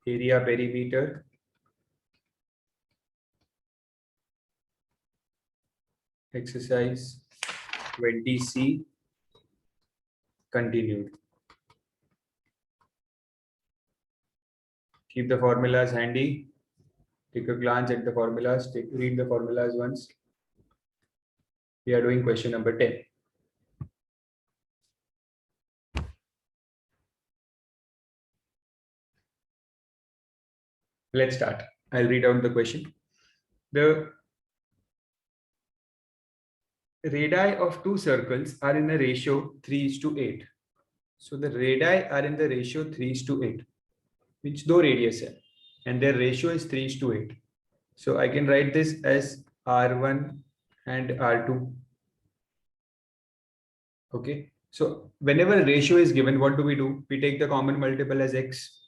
area perimeter, exercise 20C, continued. Keep the formulas handy. Take a glance at the formulas. Read the formulas once. We are doing question number 10. Let's start. I'll read out the question. The radii of two circles are in a ratio 3:8. So the radii are in the ratio 3:8, which two radius hai, and their ratio is 3:8. So I can write this as R1 and R2. Okay. So whenever ratio is given, what do? We take the common multiple as x.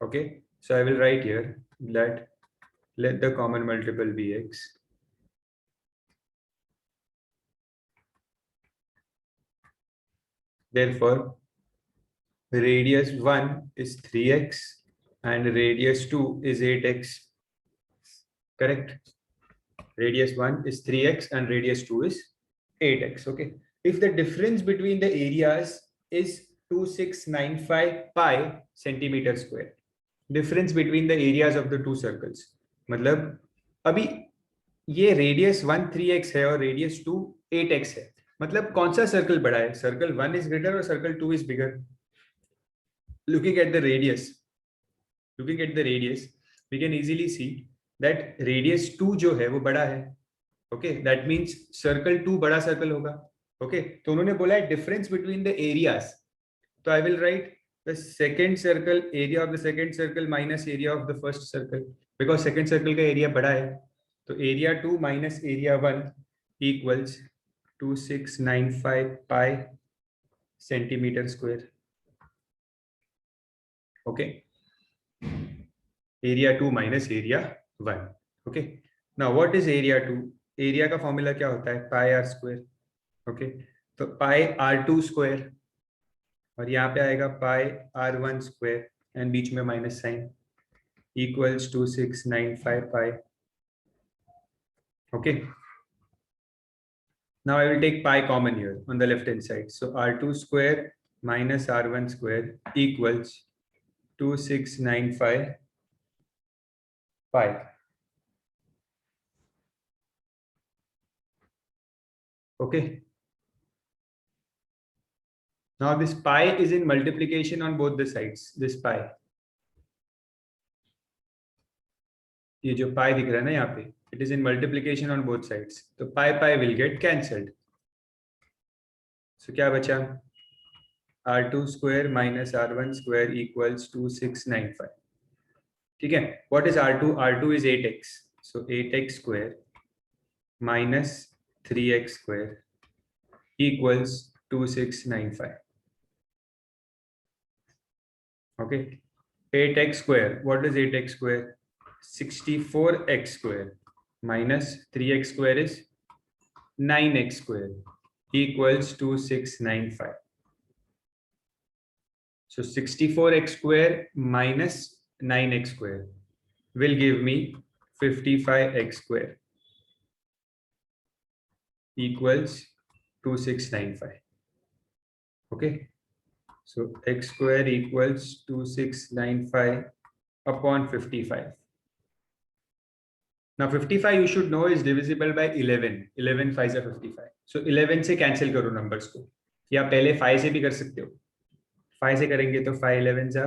Okay. So I will write here that let the common multiple be x. Therefore, radius 1 is 3x and radius 2 is 8x. Correct? Radius 1 is 3x and radius 2 is 8x. Okay. If the difference between the areas is 2695 pi centimeter square, difference between the areas of the two circles, मतलब अभी ये radius 1 3x है और radius 2 8x है, मतलब कौन सा circle बड़ा है? सर्कल 1 इज ग्रेटर और circle 2 is bigger. Looking at the radius, we can easily see that radius 2 जो है वो बड़ा है. Okay, that means circle 2 बड़ा circle होगा. Okay, तो उन्होंने बोला है difference between the areas. तो I will write the second circle, area of the second circle minus area of the first circle, because second circle का area बड़ा है. तो area 2 minus area 1 equals 2695 pi centimeter square. Okay, area 2 minus area 1. Okay, now what is area 2? area का formula क्या होता है? Pi are square. Okay, तो पाई r2 square और यहाँ पे आएगा पाई r1 स्क्वायर एंड बीच में minus sign equals 2695 pi. Okay, now I will take pi common here on the left hand side. So r2 square minus r1 square equals 2695 pi. Okay, now this pi is in multiplication on both the sides. This pi, ये जो pi दिख रहा है ना यहाँ पे, it is in multiplication on both sides. तो pi will get cancelled. So क्या बचा? r2 square minus r1 square equals 2695. ठीक है? What is r2? r2 is 8x. So 8x square minus 3x square equals 2695. Okay, 8x square. What is 8x square? 64x square minus 3x square is 9x square equals 2695. So 64x square minus 9x square will give me 55x square equals 2695. Okay, so x square equals 2695 upon 55. Now 55 you should know is divisible by 11. 11 5 are 55. So 11 से cancel करो numbers को, या पहले 5 से भी कर सकते हो. 5 से करेंगे तो 5 11 जा,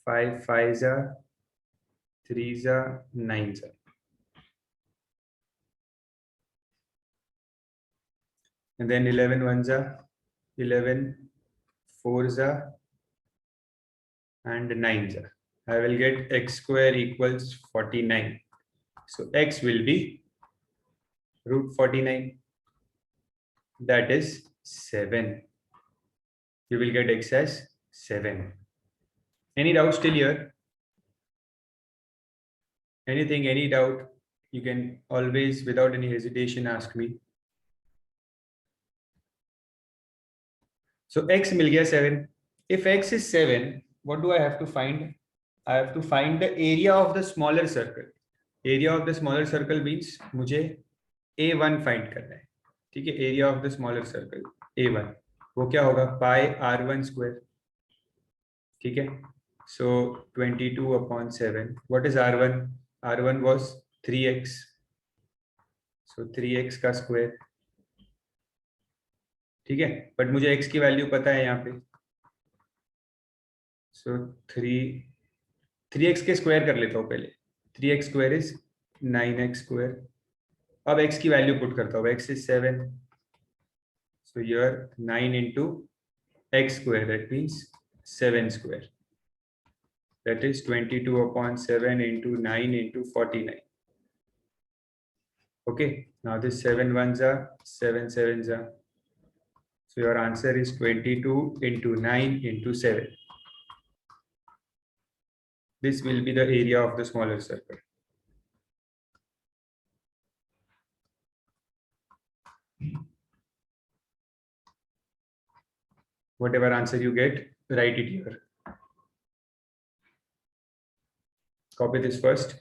5 5 जा, 3 जा, 9 जा. And then 11 1 जा, 11 4 जा, and 9 जा. I will get x square equals 49. So x will be root 49. That is 7. You will get x as 7. Any doubt still here? Anything, any doubt? You can always, without any hesitation, ask me. So x मिल गया 7. If x is 7, what do I have to find? I have to find the area of the smaller circle. Area of the smaller circle means मुझे A1 find करना है. ठीक है, area of the smaller circle A1 वो क्या होगा, pi R1 square. ठीक है, so 22/7. What is R1? R1 was 3x, so 3x का square. ठीक है, बट मुझे x की वैल्यू पता है यहाँ पे, so 3x के स्क्वायर कर लेता हूँ पहले. 3x square is 9x square. अब x की वैल्यू पुट करता हूँ, x is 7, so here 9 into x square, that means 7 square, that is 22/7 into 9 into 49. Okay, now this 7 ones are 7 sevens are, so your answer is 22 into 9 into 7. This will be the area of the smaller circle. Whatever answer you get, write it here. Copy this first.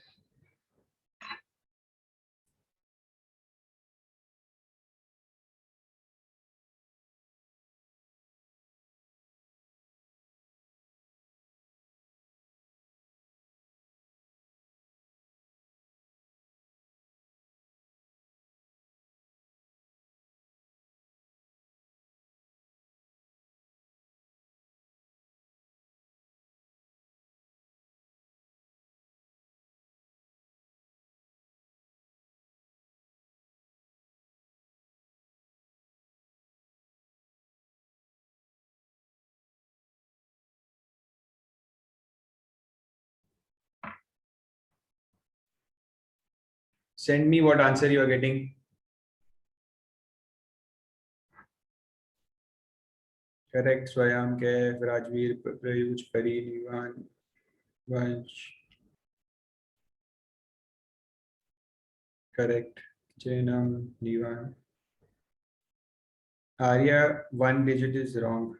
Send me what answer you are getting. Correct. Swayam, Kaif, Rajveer, Prayush, Pari, Nivan, Vansh. Correct. Jainam, Nivan. Arya, one digit is wrong.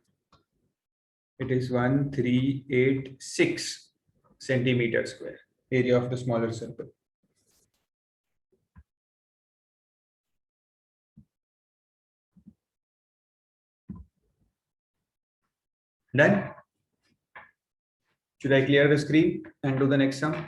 It is 1386 centimeter square. Area of the smaller circle. Done? Should I clear the screen and do the next sum?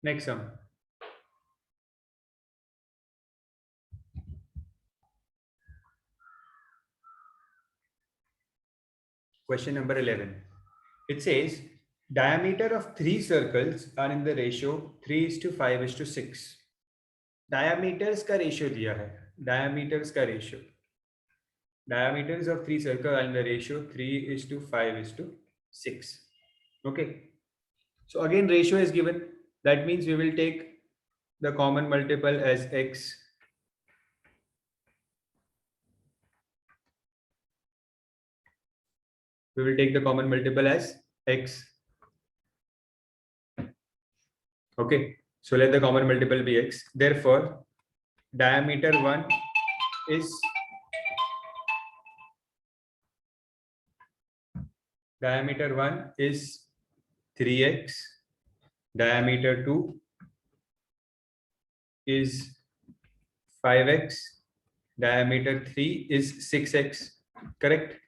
Next sum. Question number 11. It says diameter of 3 circles are in the ratio 3:5:6. Diameters का ratio दिया है. diameters का ratio. Diameters of three circles and the ratio 3:5:6. Okay. So again, ratio is given. That means we will take the common multiple as x. We will take the common multiple as x. Okay. So let the common multiple be x. Therefore, diameter 1 is 3x. Diameter 2 is 5x. Diameter 3 is 6x. Correct?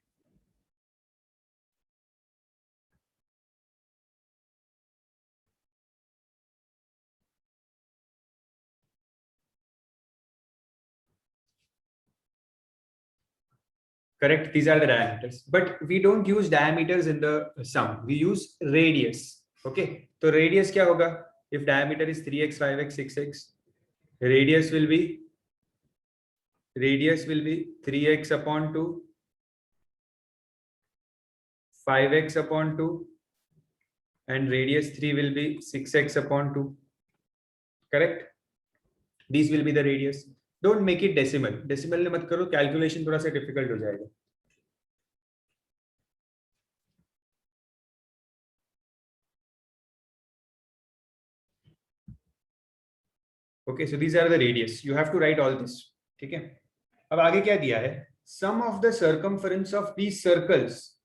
Correct. These are the diameters. But we don't use diameters in the sum. We use radius. Okay. So radius क्या होगा? If diameter is 3x, 5x, 6x, radius will be 3x upon 2, 5x upon 2, and radius 3 will be 6x upon 2. Correct? These will be the radius. Don't make it decimal. Decimal में मत करो, calculation थोड़ा सा difficult हो जाएगा. Okay, so these are the radius. You have to write all this. ठीक है? अब आगे क्या दिया है? Sum of the circumference of these circles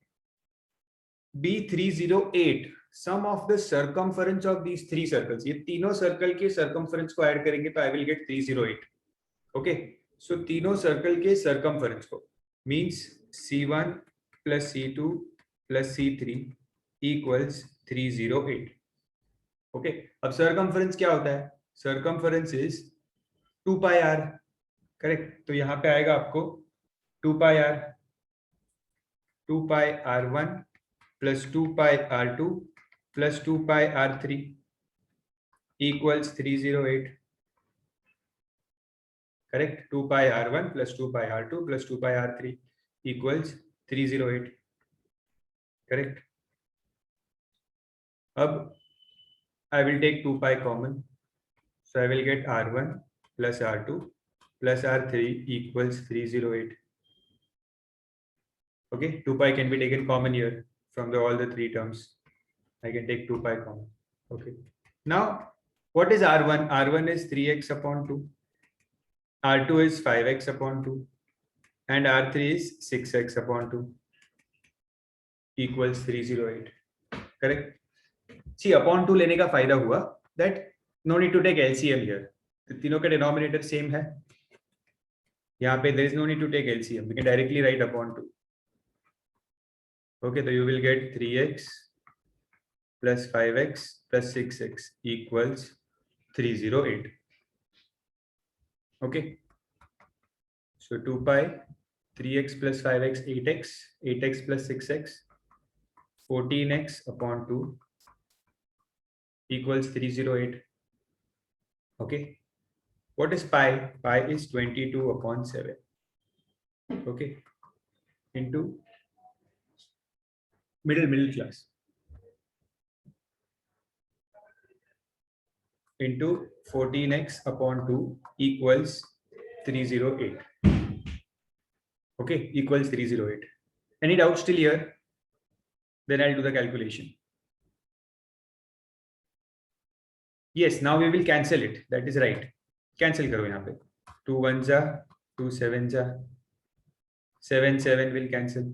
B308. Sum of the circumference of these three circles. ये तीनों सर्कल के circumference को ऐड करेंगे तो I will get 308. Okay, so तीनों सर्कल के circumference को means C1 plus C2 plus C3 equals 308. Okay, अब circumference क्या होता है? Circumference is 2 pi r. Correct. तो यहाँ पे आएगा आपको 2 pi r, 2 pi r1 plus 2 pi r2 plus 2 pi r3 equals 308. Correct. 2 pi r1 plus 2 pi r2 plus 2 pi r3 equals 308. Correct. अब I will take 2 pi common. So I will get r1 plus r2 plus r3 equals 308. Okay, 2 pi can be taken common here from all the three terms. I can take 2 pi common. Okay. Now, what is R1? R1 is 3x upon 2. R2 is 5x upon 2. And R3 is 6x upon 2 equals 308. Correct? See, upon 2 लेने का फायदा हुआ that no need to take LCM here. तो तीनों का denominator same है. यहाँ पे there is no need to take LCM. We can directly write upon 2. Okay, so you will get 3x plus 5x plus 6x equals 308. Okay. So 2 pi, 3x plus 5x, 8x, 8x plus 6x, 14x upon 2 equals 308. Okay. What is pi? Pi is 22 upon 7. Okay. Into middle class. Into 14x upon 2 equals 308. Okay, equals 308. Any doubts still here? Then I'll do the calculation. Yes, now we will cancel it. That is right. Cancel करो यहाँ पे. 2 1s are 2 7s are 7 7 will cancel.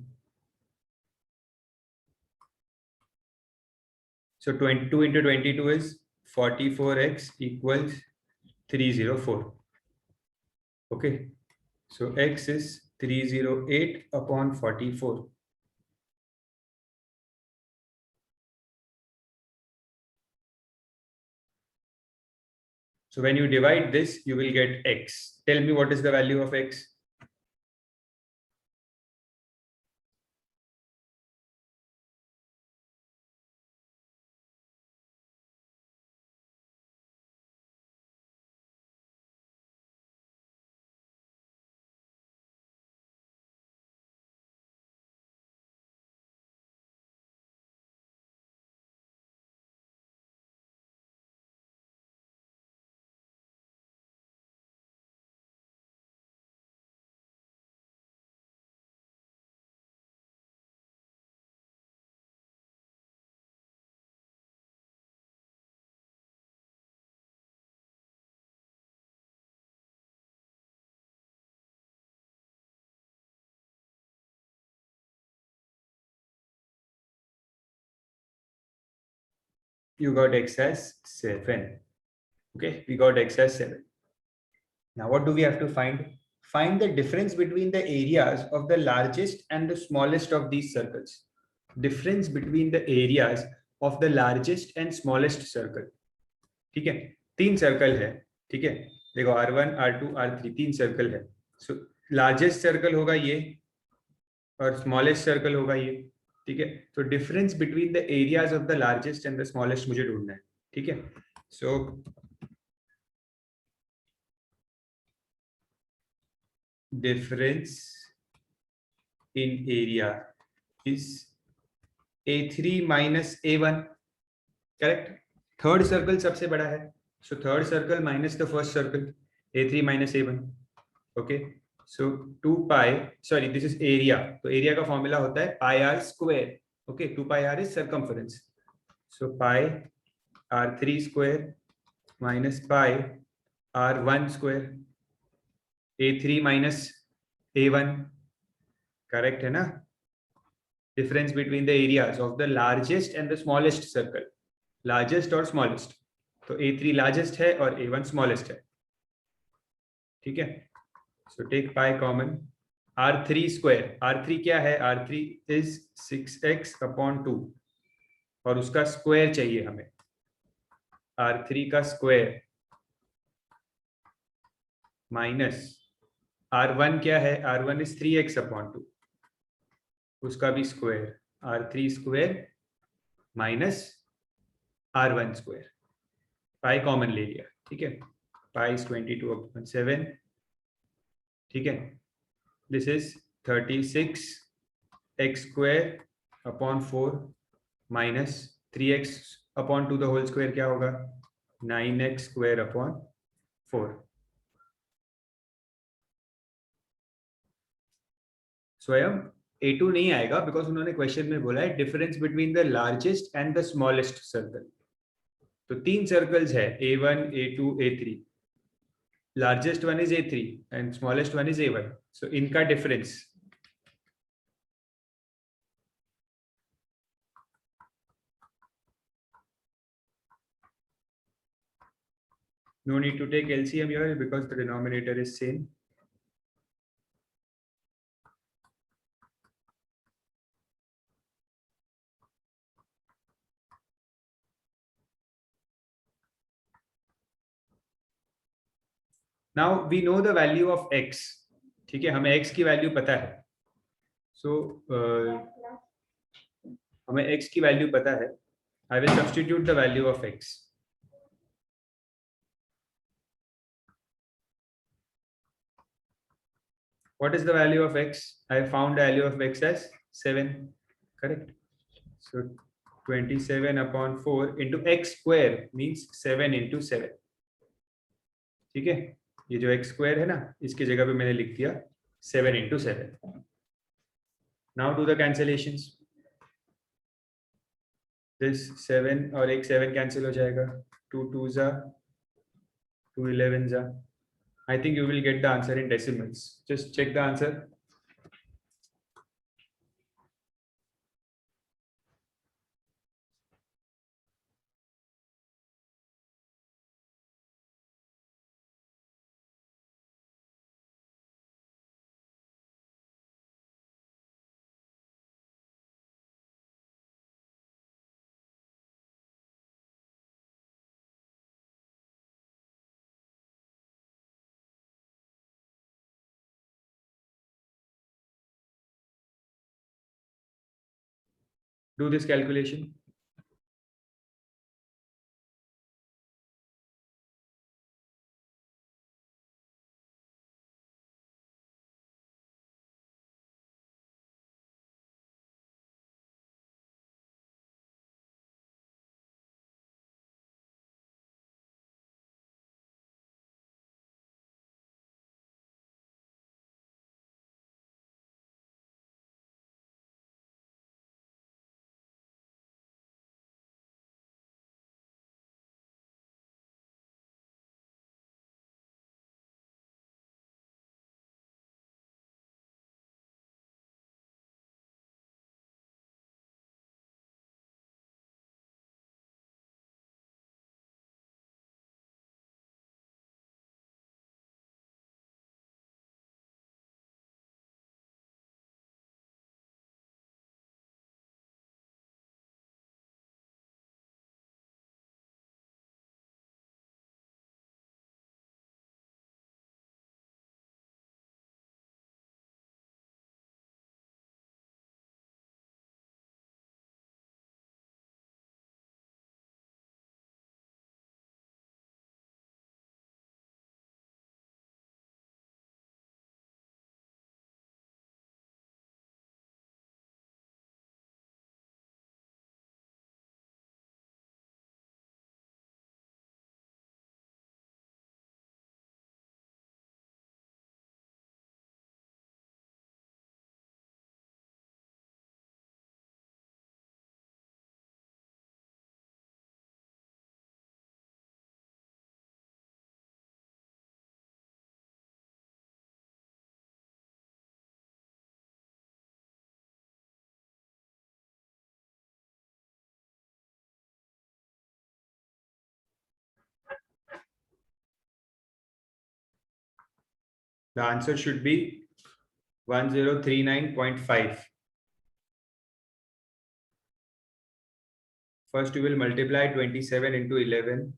So 22 into 22 is 44x equals 304. Okay. So x is 308 upon 44. So when you divide this, you will get x. Tell me what is the value of x? you got x as 7. Okay, we got x as 7. Now what do we have to find? Find the difference between the areas of the largest and the smallest of these circles. Difference between the areas of the largest and smallest circle. ठीक है, 3 circle है. ठीक है, देखो R1, R2, R3 3 circle है. So largest circle होगा ये और स्मॉलेस्ट सर्कल होगा ये. ठीक है, तो difference between the areas of the largest and the smallest मुझे ढूंढना है. ठीक है, so difference in area is A3 minus A1. Correct. Third circle सबसे बड़ा है, so third circle minus the first circle, A3 minus A1. Okay, so 2 pi, sorry this is area, तो area का फॉर्मूला होता है pi are square. Okay, 2 pi r is circumference, so pi R3 square minus pi R1 square. A3 minus A1, correct है ना. Difference between the areas of the largest and the smallest circle, largest और smallest. तो A3 largest है और A1 smallest है. ठीक है, so take pi common. R3 square, R3 क्या है? R3 इज 6x अपॉन 2 और उसका स्क्वायर चाहिए हमें. R3 का स्क्वायर माइनस R1 क्या है? R1 इज 3x अपॉन 2, उसका भी square. R3 square minus R1 square. Pi common ले लिया. ठीक है, पाई इज 22 अपॉन 7. ठीक है, this is 36 x square upon 4 minus 3x upon 2 the whole square क्या होगा? 9x square upon 4. स्वयं A2 नहीं आएगा बिकॉज उन्होंने क्वेश्चन में बोला है difference between the largest and the smallest circle. तो 3 सर्कल्स है, A1, A2, A3. Largest one is A3 and smallest one is A1. सो इनका difference no need to take LCM here because the denominator is same. Now we know the value of x. ठीक है, हमें x की value पता है. सो हमें x की value पता है. I will substitute the value of x. What is the value of x? I found the value of x as 7. Correct. So 27 upon 4 into x square means 7 into 7. ठीक है, ये जो x square है ना, इसकी जगह पे मैंने लिख दिया 7 into 7. Now do the cancellations. This 7 और एक 7 cancel हो जाएगा. 2 2s are 2 11s are. I think you will get the answer in decimals. Just check the answer. Do this calculation. The answer should be 1039.5. First you will multiply 27 into 11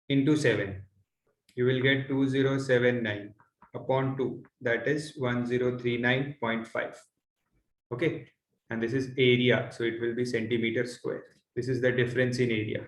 into 7. You will get 2079 upon 2. That is 1039.5. Okay. And this is area. So it will be centimeter square. This is the difference in area.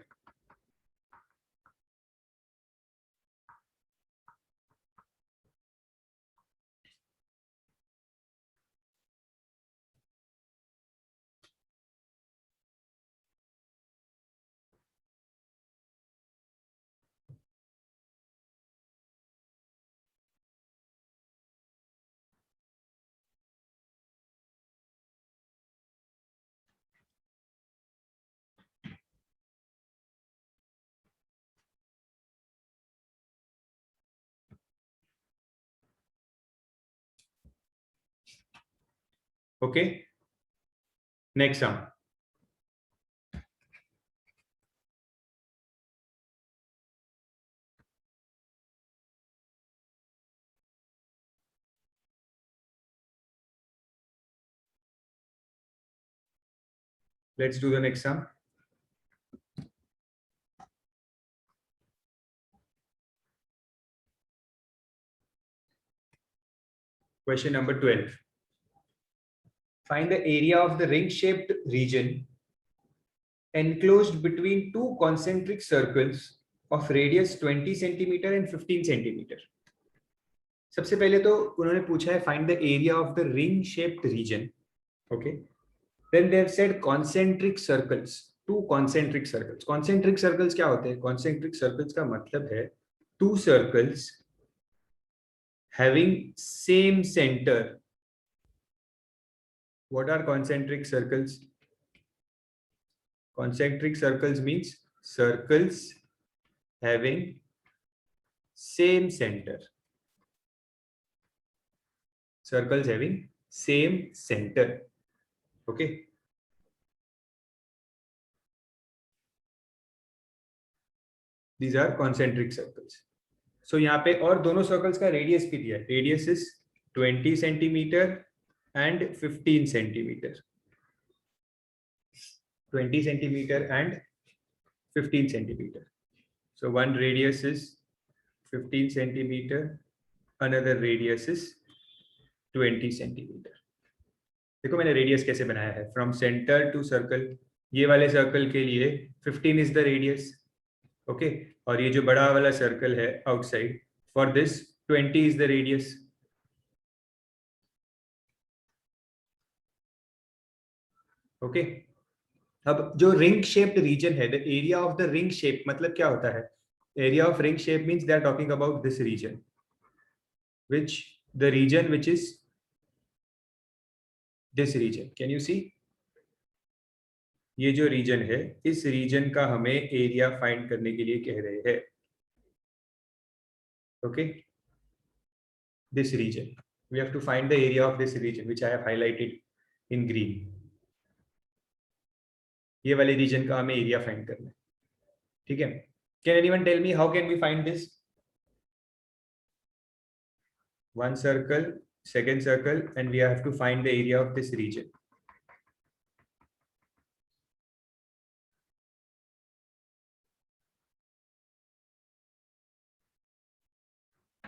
Okay. Next sum. Let's do the next sum. Question number 12. Find the area of the ring-shaped region enclosed between two concentric circles of radius 20 centimeter and 15 centimeter. सबसे पहले तो उन्होंने पूछा है find the area of the ring-shaped region. Okay. Then they have said concentric circles. Two concentric circles. Concentric circles क्या होते हैं? Concentric circles का मतलब है two circles having same center. What are concentric circles? Concentric circles means circles having same center. Circles having same center. Okay. These are concentric circles. So यहाँ पे और दोनों circles का radius भी दिया है. Radius is 20 centimeter and 15 centimeter. 20 centimeter and 15 centimeter. So one radius is 15 centimeter, another radius is 20 centimeter. देखो मैंने रेडियस कैसे बनाया है. From centre to circle. ये वाले सर्कल के लिए 15 इज द रेडियस. ओके. और ये जो बड़ा वाला सर्कल है outside, for this 20 is the radius. Okay. अब जो रिंग शेप्ड रीजन है, the area of the ring shape मतलब क्या होता है? Area of ring shape means they are talking about this region, which the region which is this region. Can you see? ये जो reason है, इस reason का हमें एरिया फाइंड करने के लिए कह रहे हैं. Okay. This region. We have to find the area of this region which I have highlighted in green. ये वाले रीजन का हमें एरिया फाइंड करना है. ठीक है. Can anyone tell me how can we find this? One circle, second circle, and we have to find the area of this region.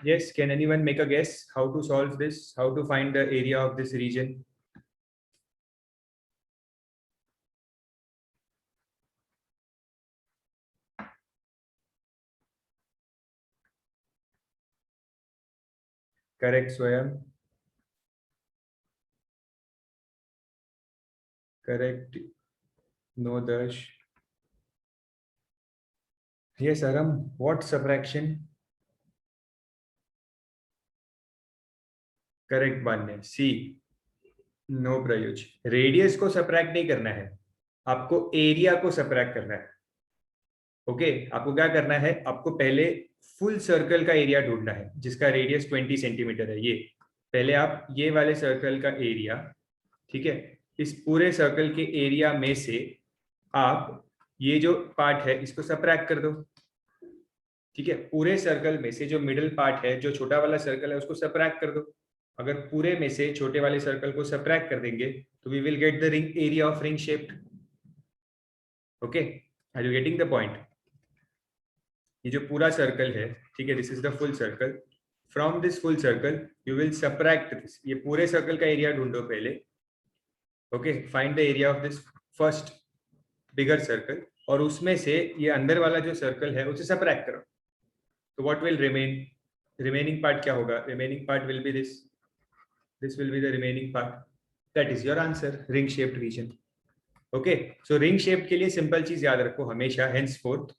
Yes, can anyone make a guess how to solve this? How to find the area of this region? Correct, Swayam. Correct. No, Dash. Yes, Aram. What subtraction? Correct बान्य. See. No प्रयोज. Radius को subtract नहीं करना है, आपको area को subtract करना है. ओके. आपको क्या करना है? आपको पहले फुल सर्कल का एरिया ढूंढना है जिसका रेडियस 20 सेंटीमीटर है. ये पहले आप ये वाले सर्कल का एरिया, ठीक है, इस पूरे सर्कल के एरिया में से आप ये जो पार्ट है इसको सब्ट्रैक्ट कर दो. ठीक है, पूरे सर्कल में से जो मिडिल पार्ट है, जो छोटा वाला सर्कल है, उसको सबट्रैक्ट कर दो। अगर पूरे में से छोटे वाले सर्कल को सबट्रैक्ट कर देंगे तो we will get the ring area of ring shaped. Okay, are you getting the point? ये जो पूरा सर्कल है, ठीक है, this is the full circle. From this full circle you will subtract this, ये पूरे सर्कल का एरिया ढूंढो पहले। Okay, find the area of this first bigger circle, और उसमें से ये अंदर वाला जो सर्कल है उसे सबट्रैक्ट करो। तो what will remain? Remaining part क्या होगा? Remaining part will be this will be the remaining part. That is your answer, ring shaped region. Okay, so ring shaped के लिए सिंपल चीज याद रखो हमेशा, henceforth,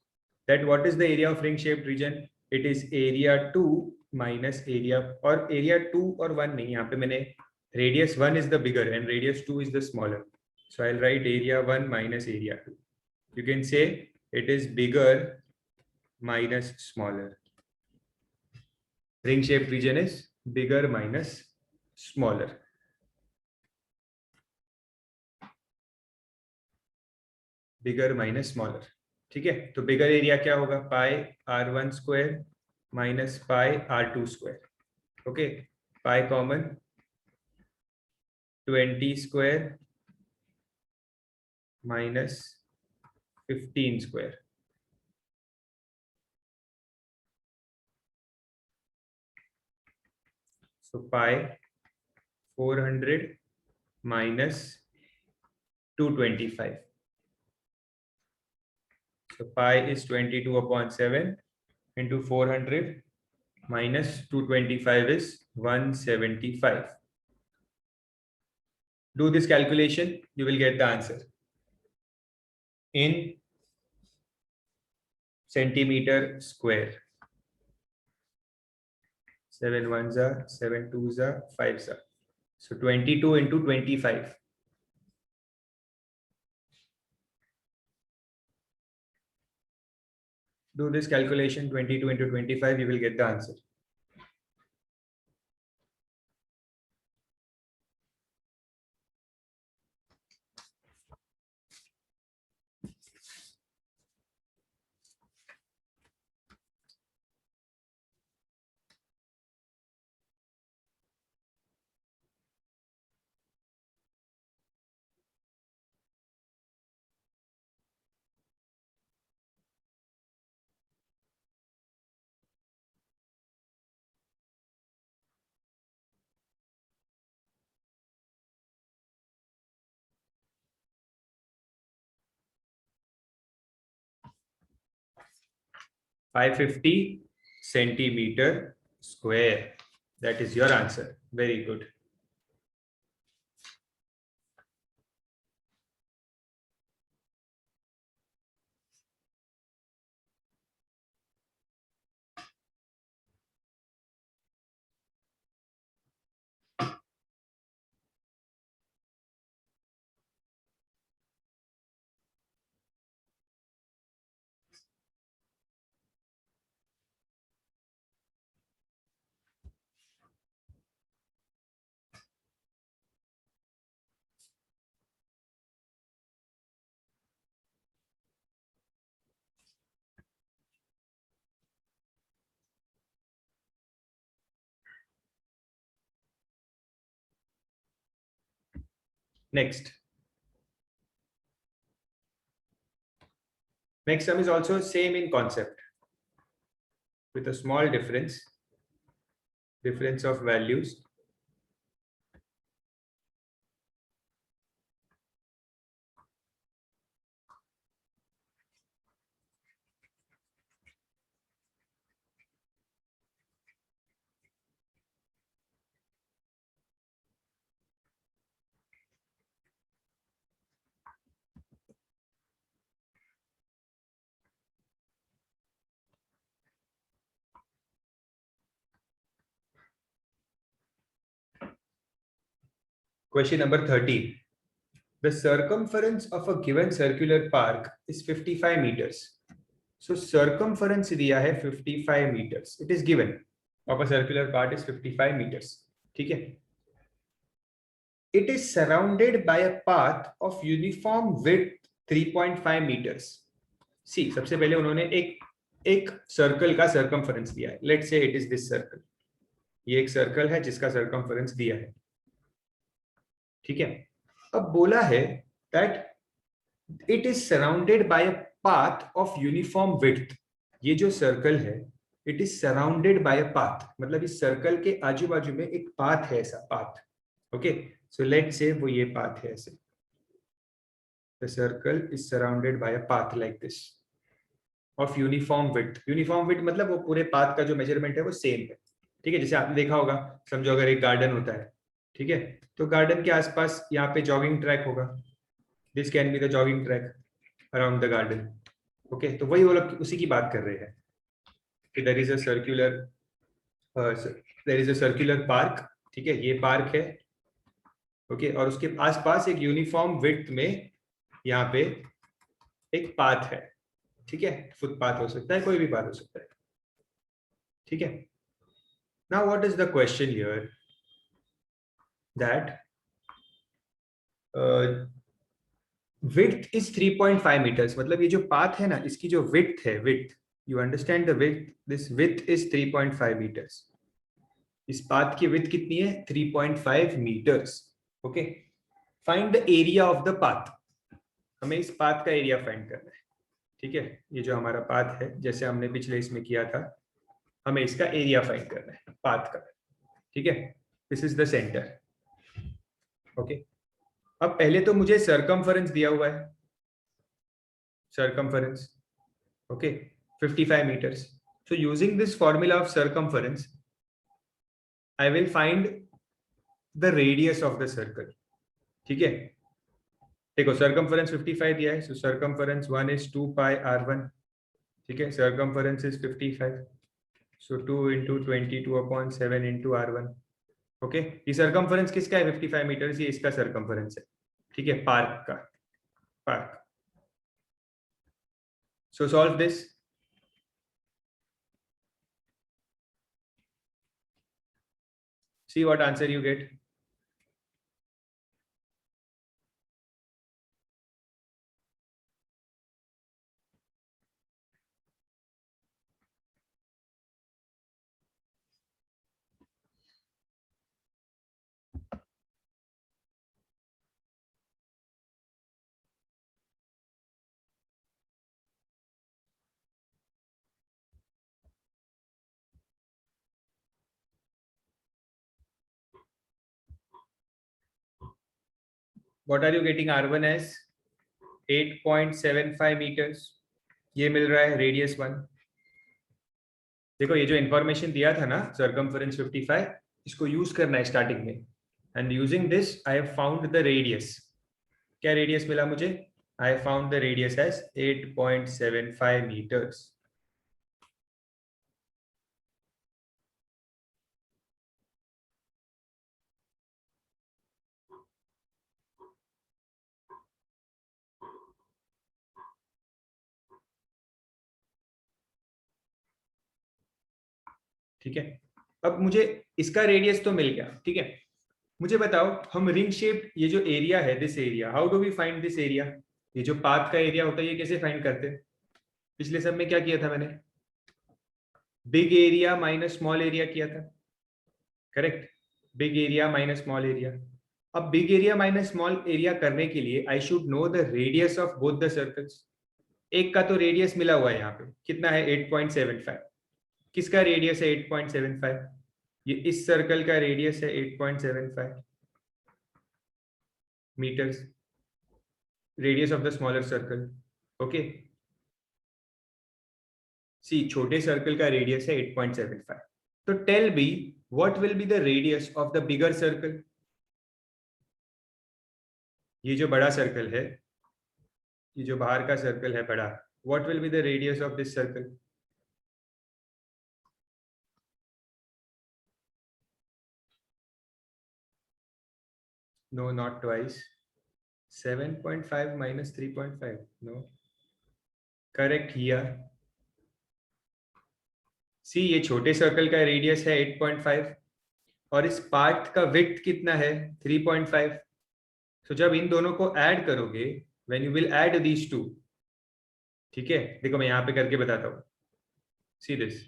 that what is the area of ring shaped region? It is area 2 minus area, और area 2 और 1 नहीं, यहाँ पे मैंने radius 1 is the bigger and radius 2 is the smaller, so I'll write area 1 minus area 2. You can say it is bigger minus smaller. Ring shaped region is bigger minus smaller. Bigger minus smaller, ठीक है। तो bigger area क्या होगा? Pi r1 square minus pi r2 square. Okay, pi common, 20 square minus 15 square. So pi 400 minus 225. So pi is 22/7 into 400 minus 225 is 175. Do this calculation, you will get the answer in centimeter square. 7 ones are 7 twos are 5s are. So 22 into 25. Do this calculation, 22 into 25, you will get the answer. $550 centimeter square. That is your answer. Very good. Next. Next sum is also same in concept with a small difference of values. Question number 30. The circumference of a given circular park is 55 meters. So circumference दिया है 55 meters. It is given of a circular park is 55 meters. ठीक है. It is surrounded by a path of uniform width 3.5 meters. See, सबसे पहले उन्होंने एक एक circle का सर्कमफरेंस दिया है, let's say it is this circle, ये एक सर्कल है जिसका सर्कमफरेंस दिया है, ठीक है। अब बोला है that it is surrounded by a path of uniform width. ये जो सर्कल है it is surrounded by a path, मतलब इस सर्कल के आजू बाजू में एक पाथ है, ऐसा path, okay. So let's say वो ये पाथ है ऐसे, the circle is surrounded by a path like this of uniform width. Uniform width मतलब वो पूरे पाथ का जो मेजरमेंट है वो सेम है, ठीक है। जैसे आपने देखा होगा, समझो अगर एक गार्डन होता है, ठीक है, तो गार्डन के आसपास यहाँ पे जॉगिंग ट्रैक होगा, this can be the jogging track around the garden, okay. तो वही वो लोग उसी की बात कर रहे हैं कि there is a circular park, ठीक है, ये पार्क है, ओके, और उसके आसपास एक यूनिफॉर्म विड्थ में यहाँ पे एक पाथ है, ठीक है, फुटपाथ हो सकता है, कोई भी पाथ हो सकता है, ठीक है। Now what is the question here that width is 3.5 meters, मतलब ये जो पाथ है ना, इसकी जो width है, width, you understand the width, this width is 3.5 meters, इस पाथ की width कितनी है, 3.5 meters, okay। find the area of the path, हमें इस पाथ का एरिया फाइंड करना है, ठीक है। ये जो हमारा पाथ है, जैसे हमने पिछले इसमें किया था, हमें इसका एरिया फाइंड करना है पाथ का, ठीक है। This is the centre, okay. अब पहले तो मुझे सरकमफरेंस दिया हुआ है, circumference, okay, 55 meters. So using this formula of circumference, I will find the radius of the circle, ठीक है। देखो circumference 55 दिया है, so circumference 1 is 2 pi r1, ठीक है, circumference is 55, so 2 into 22 upon 7 into r1, okay। ये circumference किसका है, 55 meters, ये इसका circumference है, ठीक है, पार्क का, park. So solve this, see what answer you get. What are you getting r1 as 8.75 meters, ये मिल रहा है रेडियस 1। देखो ये जो इंफॉर्मेशन दिया था ना, सर्कमफरेंस 55, इसको यूज करना है स्टार्टिंग में, and using this I have found the radius. क्या रेडियस मिला मुझे, I have found the radius as 8.75 meters. ठीक है, अब मुझे इसका रेडियस तो मिल गया, ठीक है। मुझे बताओ, हम रिंग शेप, ये जो एरिया है, this area, how do we find this area, ये जो पाथ का एरिया होता है ये कैसे फाइंड करते हैं। पिछले सब में क्या किया था मैंने, big area minus small area किया था, correct, big area minus small area. अब big area minus small area करने के लिए I should know the radius of both the circles. एक का तो रेडियस मिला हुआ है यहाँ पे, कितना है, 8.75। किसका रेडियस है 8.75, ये इस सर्कल का रेडियस है 8.75 metres, radius of the smaller circle, okay. See छोटे सर्कल का रेडियस है 8.75, तो tell be what will be the radius of the bigger circle. ये जो बड़ा सर्कल है, ये जो बाहर का सर्कल है बड़ा, what will be the radius of this circle. No not twice, 7.5 minus 3.5, no, correct here। See ये छोटे सर्कल का रेडियस है 8.5 और इस पार्ट का विड्थ कितना है 3.5। तो जब इन दोनों को ऐड करोगे, when you will add these two, ठीक है, देखो मैं यहाँ पे करके बताता हूँ, See this.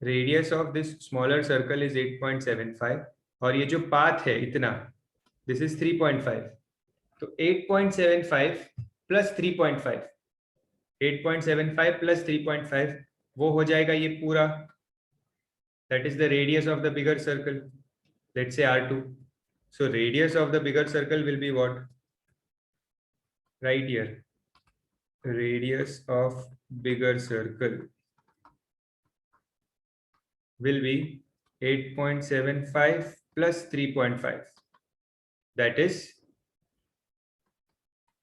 Radius of this smaller circle is 8.75 और ये जो path है इतना, this is 3.5. तो 8.75 plus 3.5, 8.75 plus 3.5 वो हो जाएगा ये पूरा. That is the radius of the bigger circle. Let's say R2. So radius of the bigger circle will be what? Right here. Radius of bigger circle will be 8.75 plus 3.5. That is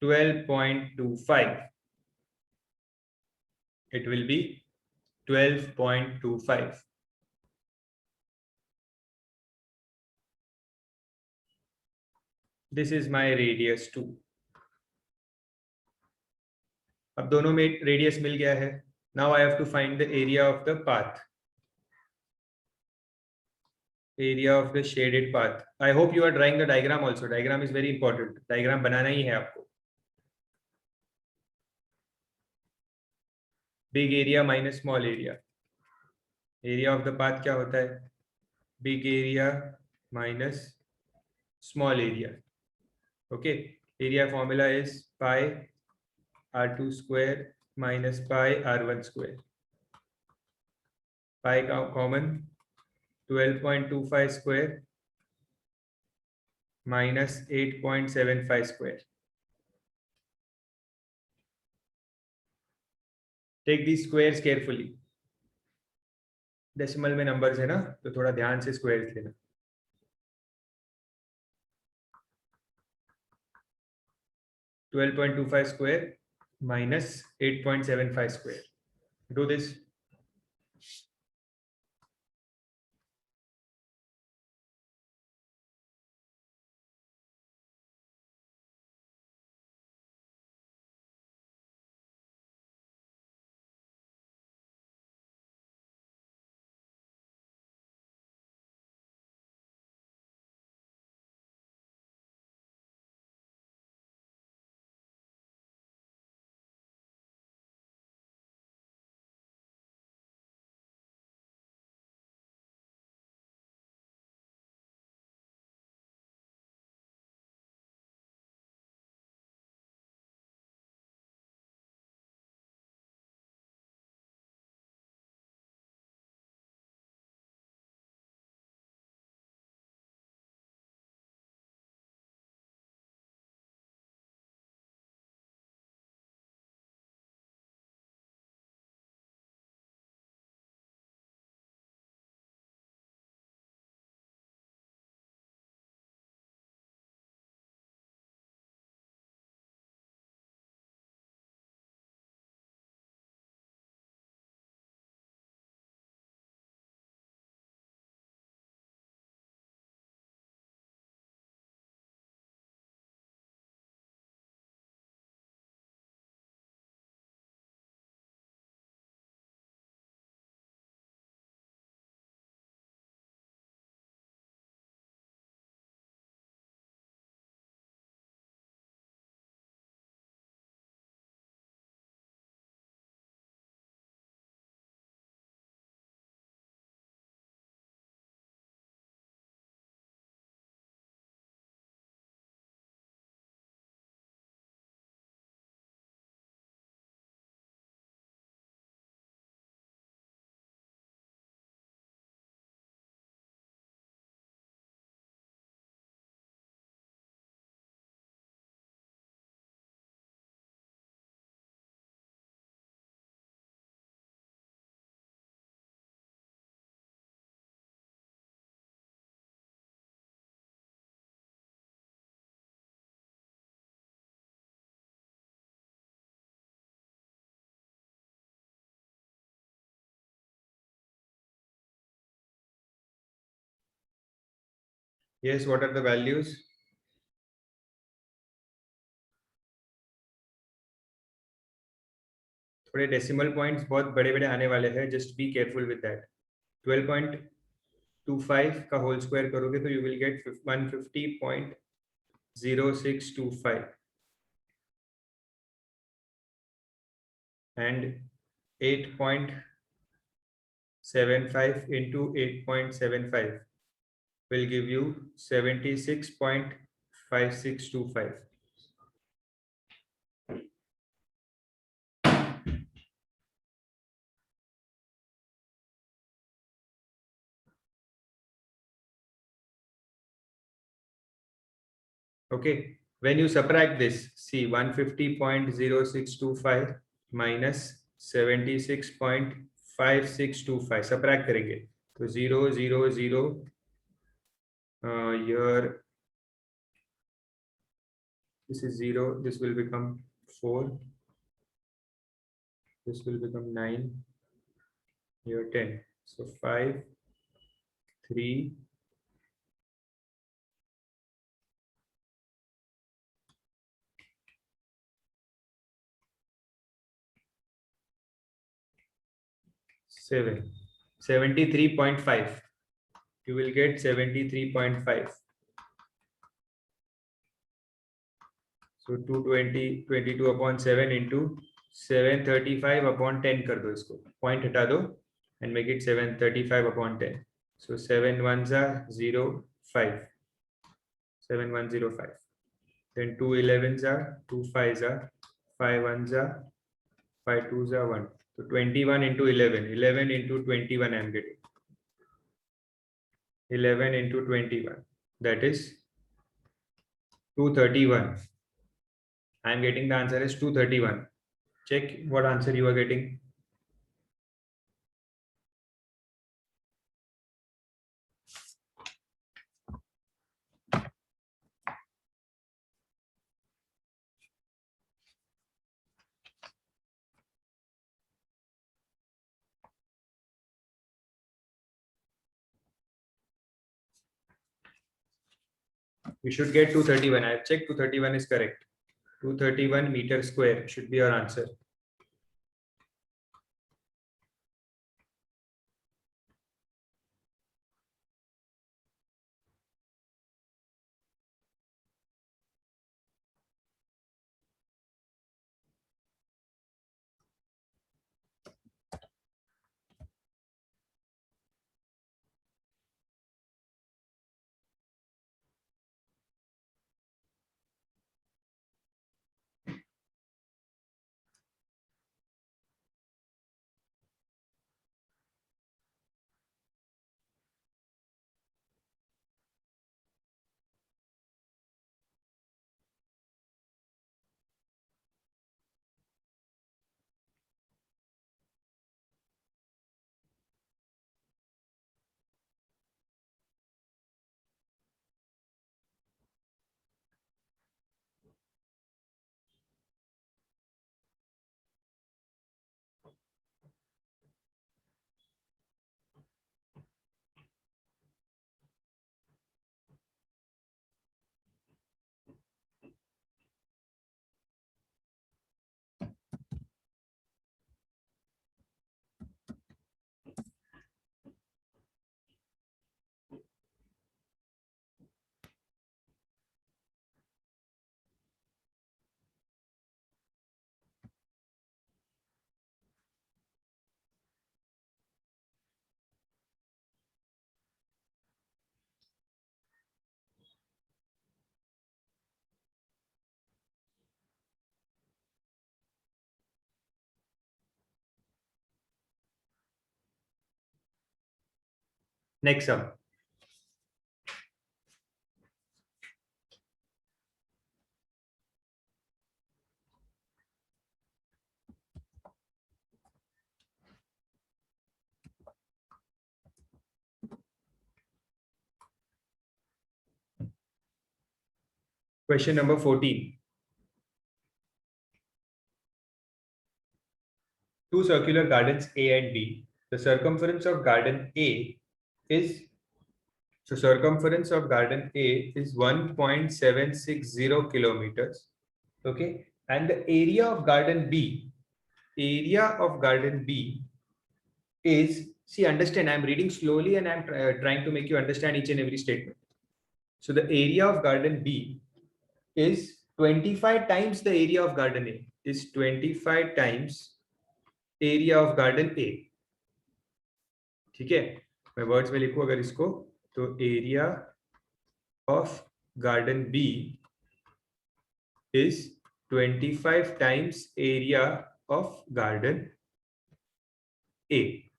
12.25. It will be 12.25. This is my radius 2. अब दोनों में radius मिल गया है. Now I have to find the area of the path. Area of the shaded path. I hope you are drawing the diagram also. Diagram is very important. Diagram बनाना ही है आपको. Big area minus small area. Area of the path क्या होता है? Big area minus small area. Okay. Area formula is pi r2 square minus pi r1 square. Pi common, 12.25 square minus 8.75 square. Take these squares carefully. Decimal में numbers है ना, तो थोड़ा ध्यान से स्क्वायर्स लेना. 12.25 square minus 8.75 square. Do this. Yes, what are the values? थोड़े decimal points बहुत बड़े बड़े आने वाले हैं, just be careful with that. 12.25 का होल स्क्वायर करोगे तो you will get 150.0625 and 8.75 into 8.75 will give you 76.5625. Okay, when you subtract this, see 150.0625 minus 76.5625, subtract करेंगे तो 0 0 0 here this is 0, this will become 4, this will become 9, here 10, so 5 3 7 73.5. You will get 73.5. So 220 22 upon 7 into 735 upon 10 कर दो इसको, point हटा दो and make it 735 upon 10. So 7 ones are 0 5, 7105. Then 2 11s are 2 5s are 5 ones are 5 twos are 1. So 21 into 11, 11 into 21 I am getting. 11 into 21, that is 231. I am getting the answer is 231. Check what answer you are getting. You should get 231. I have checked, 231 is correct. 231 meter square should be your answer. Next sum. Question number 14. Two circular gardens A and B. The circumference of garden A is, so circumference of garden A is 1.760 kilometers. Okay. And the area of garden B area of garden B is, see, understand, I'm reading slowly and I'm trying to make you understand each and every statement. So the area of garden B is 25 times the area of garden A, is 25 times area of garden A. ठीक है, मैं words में लिखूं अगर इसको, तो area of garden B is 25 times area of garden A.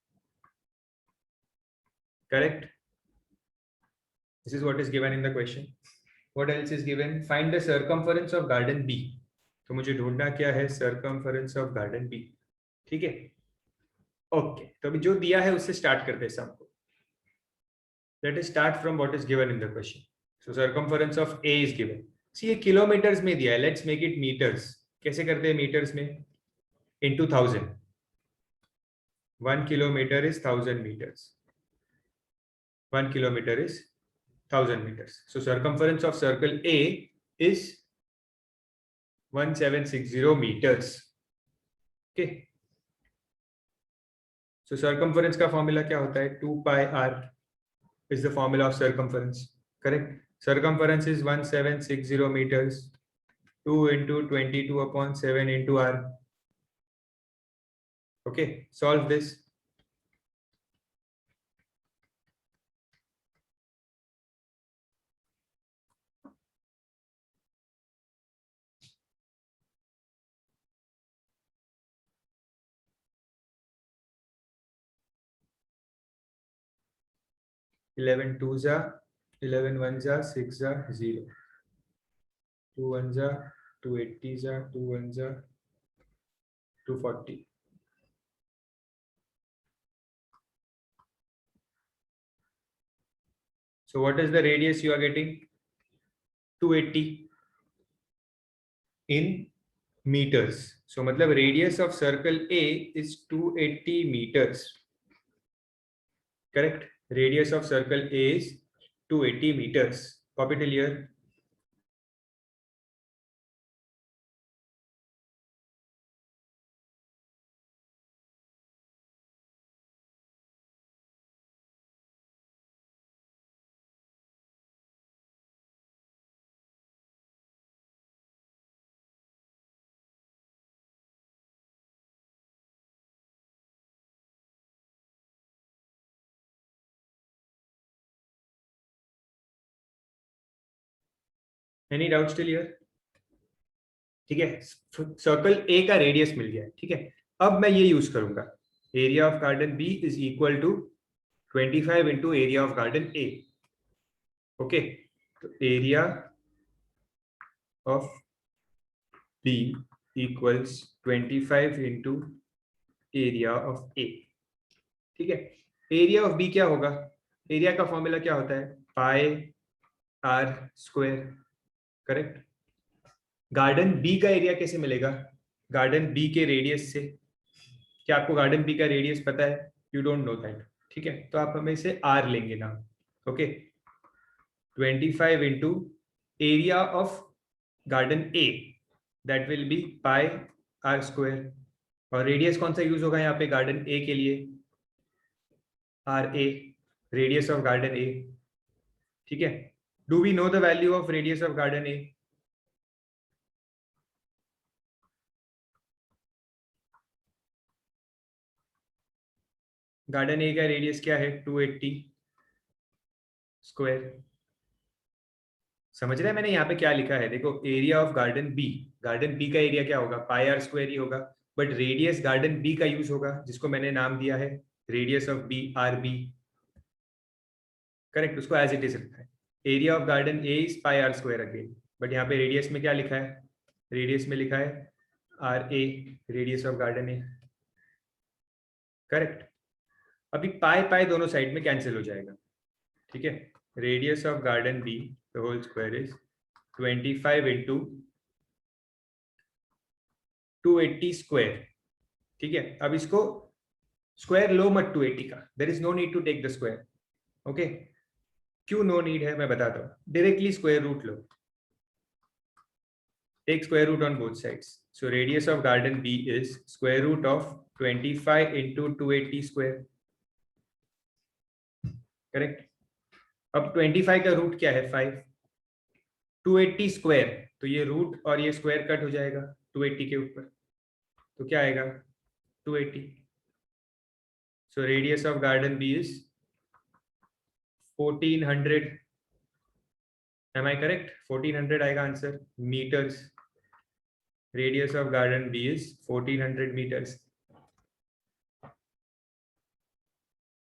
Correct? This is what is given in the question. What else is given? Find the circumference of garden B. तो मुझे ढूंढना क्या है? Circumference of garden B. ठीक है? Okay, तो अभी जो दिया है उससे स्टार्ट करते हैं सब को. Let us start from what is given in the question. So circumference of A is given. See, ये किलोमीटर्स में दिया है. Let's make it meters. कैसे करते हैं मीटर्स में? Into 1000. 1 kilometer is 1000 meters. 1 kilometer is 1000 meters. So circumference of circle A is 1760 meters. Okay. So circumference का formula क्या होता है? 2 pi r is the formula of circumference. Correct? Circumference is 1760 meters. 2 into 22 upon 7 into r. Okay, solve this. Eleven twos are 11 ones are 6 are 0. 2 ones are 280s are 2 ones are 240. So what is the radius you are getting? 280 in meters. So मतलब radius of circle A is 280 meters. Correct? Radius of circle A is 280 meters. Copy till here. Any doubts till here? ठीक है, circle A का radius मिल गया. ठीक है, अब मैं ये यूज करूंगा, area of garden B is equal to 25 into area of garden A. Okay, तो area of B equals 25 into area of A. ठीक है, एरिया ऑफ बी क्या होगा? एरिया का फॉर्मूला क्या होता है? Pi are square. Correct. Garden B का एरिया कैसे मिलेगा? गार्डन बी के रेडियस से. क्या आपको गार्डन बी का रेडियस पता है? You don't know that. ठीक है, तो आप हमें इसे आर लेंगे ना. Okay, 25 into area of garden A, that will be pi are square. और रेडियस कौन सा यूज होगा यहाँ पे गार्डन ए के लिए? R A, radius of garden A. ठीक है, do we know the value of radius of garden A? Garden A का रेडियस क्या है? 280 स्क्वायर. समझ रहे हैं मैंने यहाँ पे क्या लिखा है? देखो, area of garden B, garden B का एरिया क्या होगा? पाई आर स्क्वायर ही होगा. बट रेडियस गार्डन बी का यूज होगा, जिसको मैंने नाम दिया है radius of B, R B. Correct, उसको एज इट इज रखा है. Area of garden A is pi are square again. But यहाँ पे रेडियस में क्या लिखा है? रेडियस में लिखा है R A, radius of garden A. Correct. अभी पाई पाई दोनों साइड में कैंसिल हो जाएगा. ठीक है, radius of garden B the whole square is 25 into 280 square. ठीक है, अब इसको स्क्वायर लो मत 280 का. There is no need to take the square. Okay, क्यों नो नीड है मैं बताता हूँ. डायरेक्टली स्क्वायर रूट लो. take square root on both sides. So radius of garden B is square root of 25 into 280 square. Correct. अब 25 का root क्या है 5. 280 स्क्वायर, तो ये रूट और ये स्क्वायर कट हो जाएगा 280 के ऊपर, तो क्या आएगा 280. So radius of garden B is 1400. Am I correct? 1400 आएगा answer meters. Radius of garden B is 1400 meters.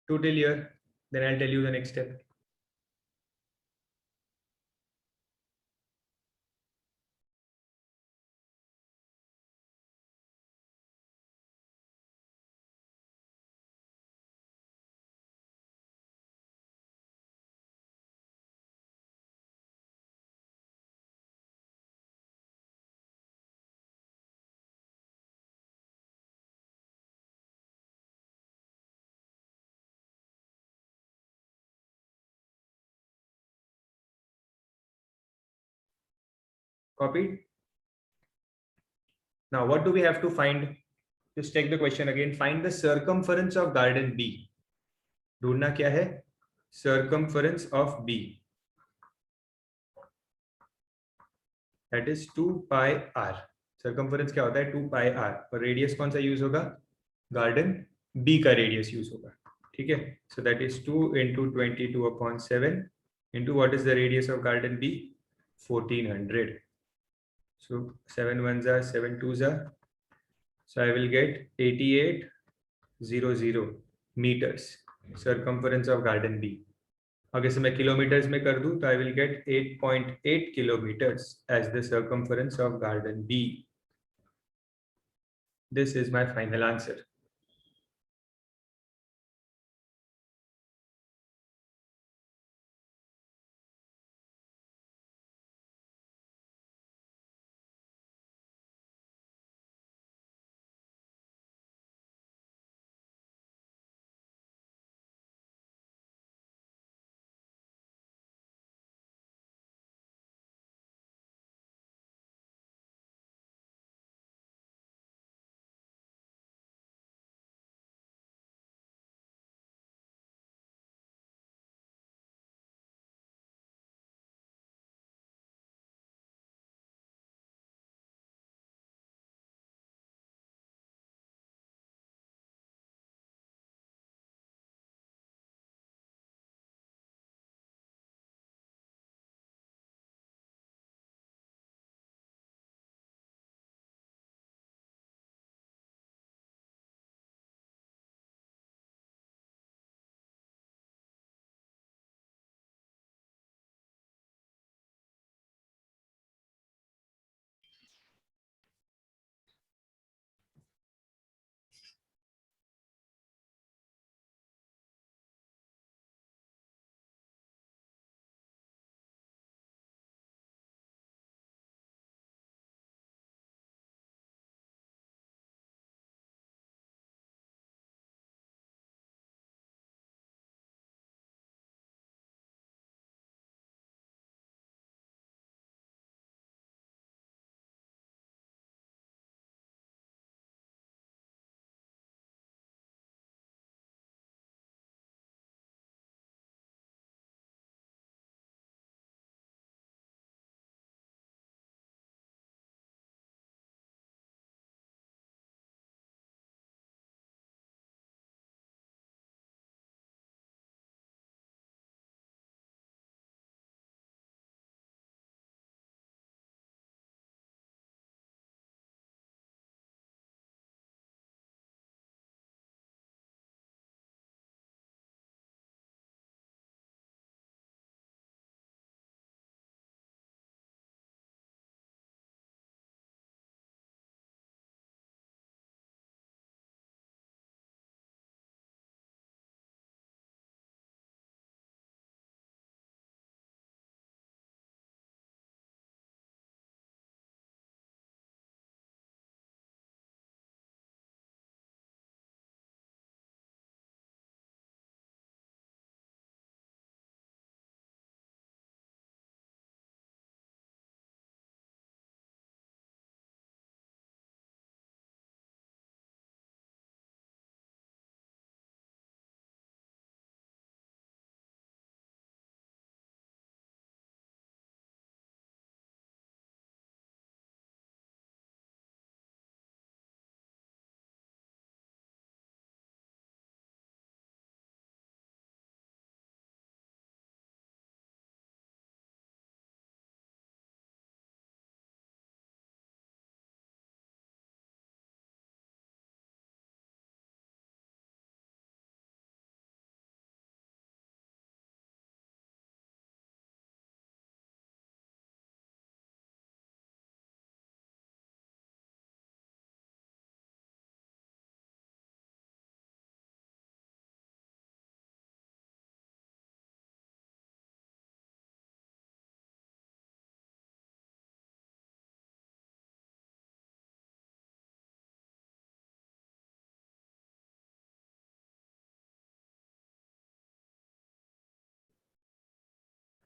Total here, then I'll tell you the next step. Copied? Now, what do we have to find? Just check the question again. Find the circumference of garden B. ढूंढना क्या है? Circumference of B. That is 2 pi r. Circumference क्या होता है? 2 pi r. और radius कौन सा use होगा? गार्डन B का रेडियस यूज होगा. ठीक है? So that is 2 into 22/7 into what is the radius of garden B? 1400. So 7 ones are 7 twos are. So I will get 8800 meters circumference of garden B. अगर से मैं kilometres में कर दूं तो I will get 8.8 kilometers as the circumference of garden B. This is my final answer.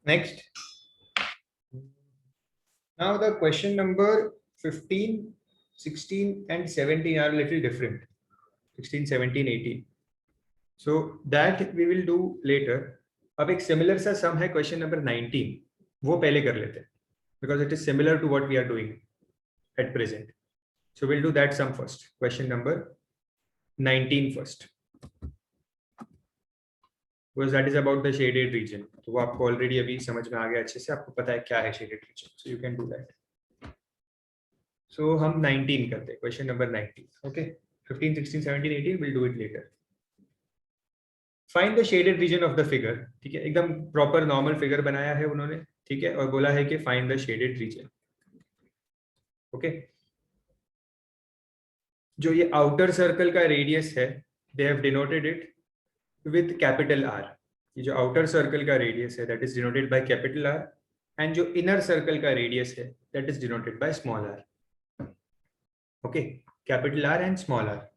Next. Now the question number 15, 16 and 17 are a little different. 16, 17, 18. So that we will do later. अब एक similar सा sum है question number 19. वो पहले कर लेते हैं because it is similar to what we are doing at present. So we'll do that sum first. Question number 19 first. Because that is about the shaded region. तो वो आपको already अभी समझ में आ गया अच्छे से, आपको पता है क्या है shaded region. So you can do that. So हम 19 करते हैं. Question number 19. Okay. 15, 16, 17, 18 we'll do it later. Find the shaded region of the figure. ठीक है, एकदम proper normal figure बनाया है उन्होंने. ठीक है, और बोला है कि find the shaded region. Okay. जो ये outer circle का radius है, they have denoted it with capital R. ये जो outer circle का radius है, that is denoted by capital R, and जो inner circle का radius है, that is denoted by small r. Okay, capital R and small r.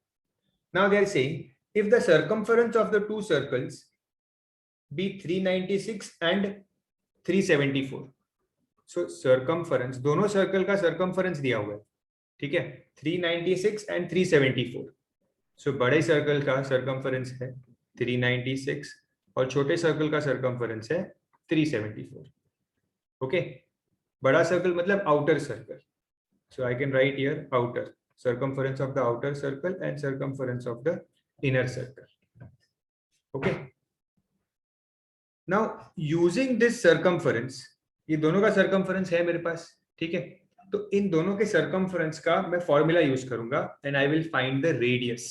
Now they are saying if the circumference of the two circles be 396 and 374. So circumference, दोनों circle का circumference दिया हुआ है, ठीक है, 396 and 374. So बड़े circle का circumference है 396 और छोटे circle का circumference है 374. Okay, बड़ा circle मतलब outer circle. So I can write here outer, circumference of the outer circle and circumference of the inner circle. Okay. Now using this circumference, ये दोनों का circumference है मेरे पास, ठीक है, तो इन दोनों के circumference का मैं फॉर्मूला यूज करूंगा and I will find the radius.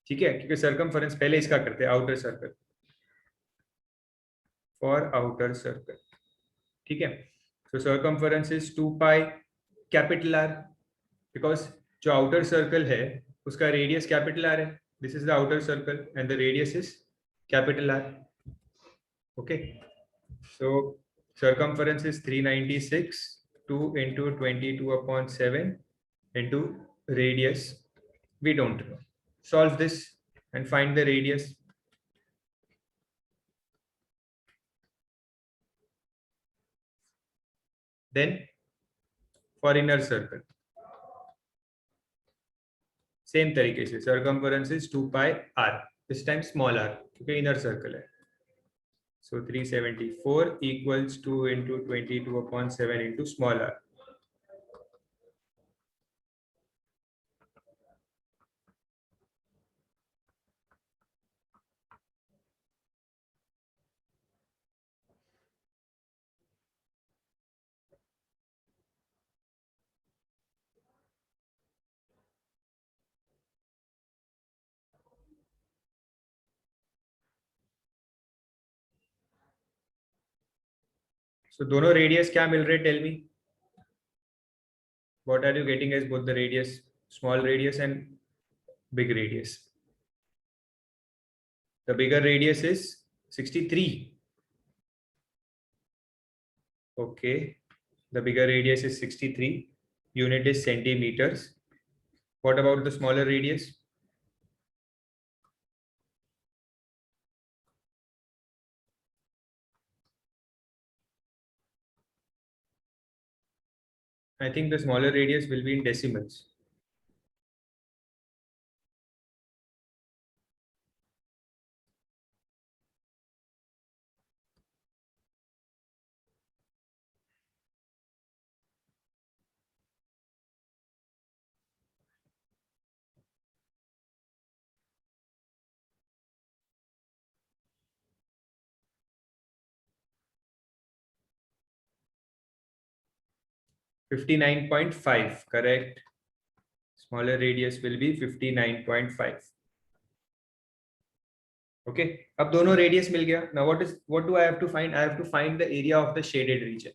ठीक है, क्योंकि circumference पहले इसका करते हैं, outer circle, for outer circle. ठीक है, so circumference is 2 pi capital R, because जो outer circle है उसका radius capital R है. This is the outer circle and the radius is capital R. Okay, so circumference is 396, 2 into 22/7 into radius. We don't know. Solve this and find the radius. Then for inner circle, same तरीके से circumference is 2 pi r. This time small r, क्योंकि inner circle है. So 374 equals 2 into 22/7 into small r. So दोनों radius क्या मिल रहे? Tell me. What are you getting as both the radius, small radius and big radius? The bigger radius is 63. Okay, the bigger radius is 63. Unit is centimeters. What about the smaller radius? I think the smaller radius will be in decimals. $59.5, correct. Smaller radius will be 59.5. Okay, अब दोनों radius मिल गया. Now what do I have to find? I have to find the area of the shaded region.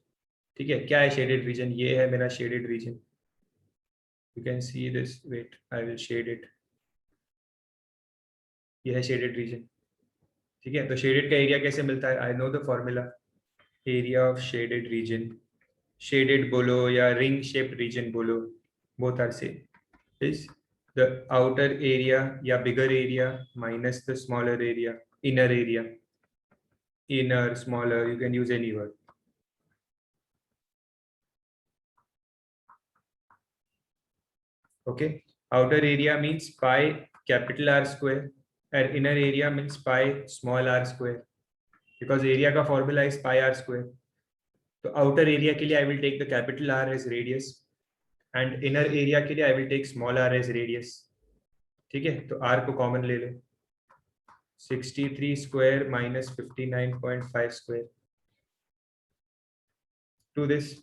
ठीक है, क्या है shaded region? ये है मेरा shaded region. You can see this. Wait, I will shade it. ये है shaded region. ठीक है, तो shaded का area कैसे मिलता है? I know the formula. Area of shaded region. Shaded बोलो या ring shaped region बोलो, both are same. Is the outer area या bigger area minus the smaller area, inner area. inner, smaller, you can use any word. Okay, outer area means pi capital R square and inner area means pi small r square, because area का formula is pi r square. तो outer area के लिए I will take the capital R as radius and inner area के लिए I will take small r as radius. ठीक है, तो r को common ले लो. 63 square minus 59.5 square. Do this.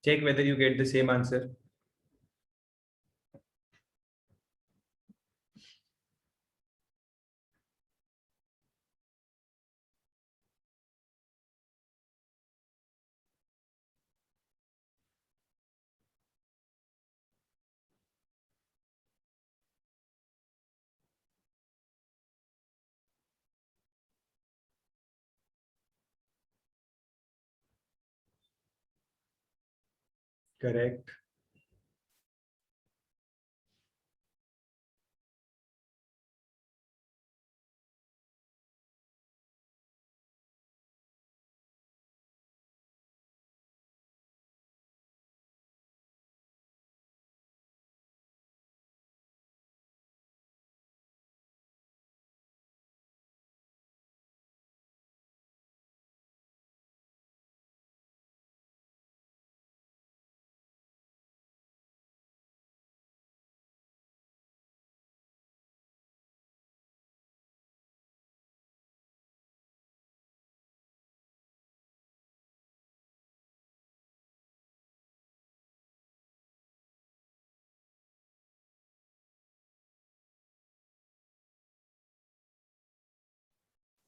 Check whether you get the same answer. Correct.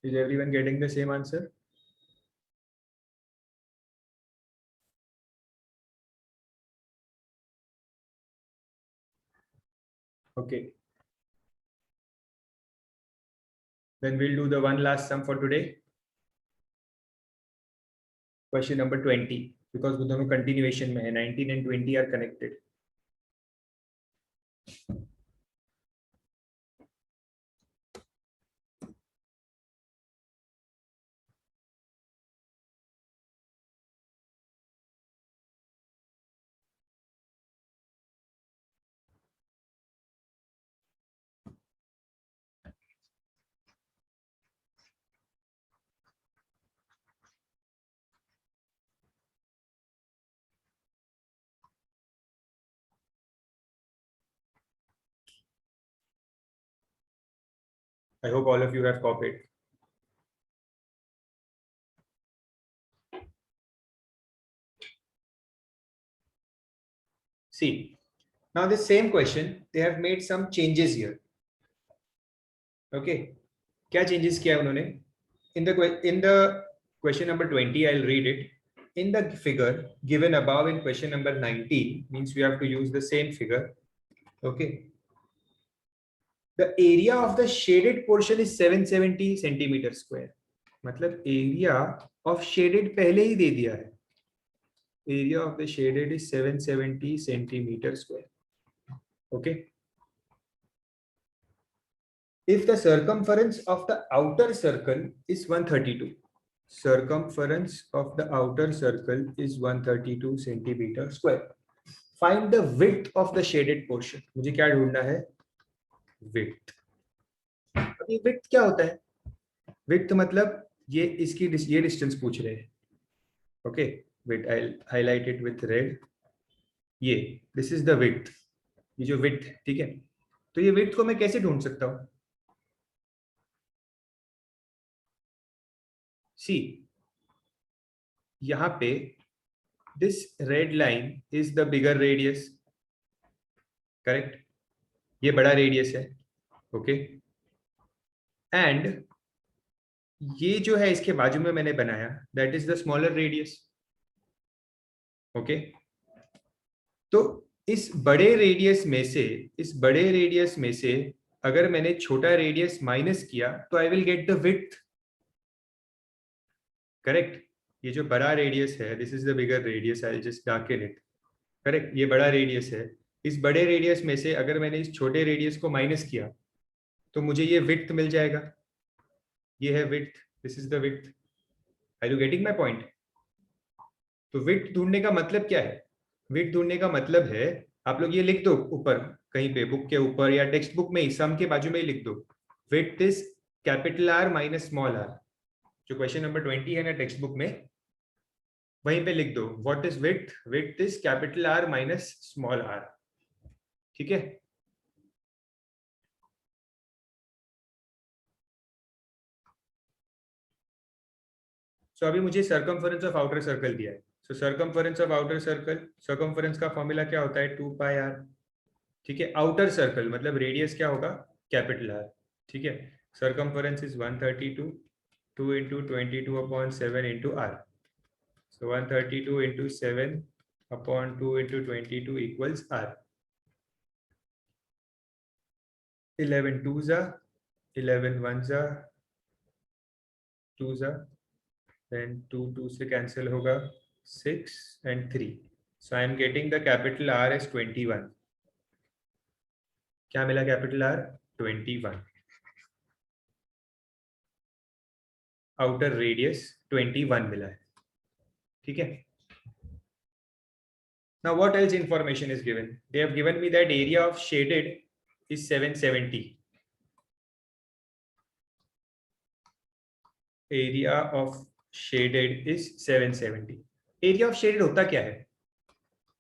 Is everyone getting the same answer? Okay. Then we'll do the one last sum for today. Question number 20. Because वो दोनों continuation में है, 19 and 20 are connected. I hope all of you have copied. See, now the same question, they have made some changes here. Okay, क्या changes किया उन्होंने? In the question number 20, I'll read it. In the figure given above in question number 19, means we have to use the same figure. Okay. The area of the shaded portion is 770 centimeter square. मतलब area of shaded पहले ही दे दिया है. Area of the shaded is 770 centimeter square. Okay. If the circumference of the outer circle is 132, circumference of the outer circle is 132 centimeter square. Find the width of the shaded portion. मुझे क्या ढूंढना है? Width. अभी width क्या होता है? Width मतलब ये इसकी ये डिस्टेंस पूछ रहे हैं. Okay, wait, I'll highlight it with red. ये this is the width. ये जो width, ठीक है? तो ये width को मैं कैसे ढूंढ सकता हूँ? See, यहाँ पे this red line is the bigger radius, correct? ये बड़ा रेडियस है, okay? And ये जो है इसके बाजू में मैंने बनाया, that is the smaller radius, okay? तो इस बड़े रेडियस में से अगर मैंने छोटा रेडियस माइनस किया तो I will get the width, correct? ये जो बड़ा रेडियस है, this is the bigger radius, I will just darken it, correct? ये बड़ा रेडियस है. इस बड़े रेडियस में से अगर मैंने इस छोटे रेडियस को माइनस किया तो मुझे ये विड्थ मिल जाएगा. ये है width, this is the width. Are you getting my point? तो विड्थ ढूंढने का मतलब क्या है? विड्थ ढूंढने का मतलब है, आप लोग ये लिख दो ऊपर कहीं पे, बुक के ऊपर या टेक्स्ट बुक में ही, सम के बाजू में ही लिख दो, width is capital R minus small R. जो क्वेश्चन नंबर 20 है ना टेक्स्ट बुक में, वहीं पे लिख दो what is width. Width is capital R minus small R. ठीक है? सो अभी मुझे सर्कमफरेंस ऑफ आउटर सर्कल दिया है. So circumference of outer circle, circumference का फॉर्मूला क्या होता है? 2 पाई आर. ठीक है? आउटर सर्कल मतलब रेडियस क्या होगा? Capital R. ठीक है? Circumference is 132, 2 into 22 upon 7 into r. So 132 into 7 upon 2 into 22 equals r. 11 2s are, 11 1s are, 2s are, then 2 2 से cancel होगा, 6 and 3. So I am getting the capital R as 21. क्या मिला capital R? 21. Outer radius 21 मिला है. ठीक है? Now what else information is given? They have given me that area of shaded is 770. Area of shaded is 770. Area of shaded होता क्या है?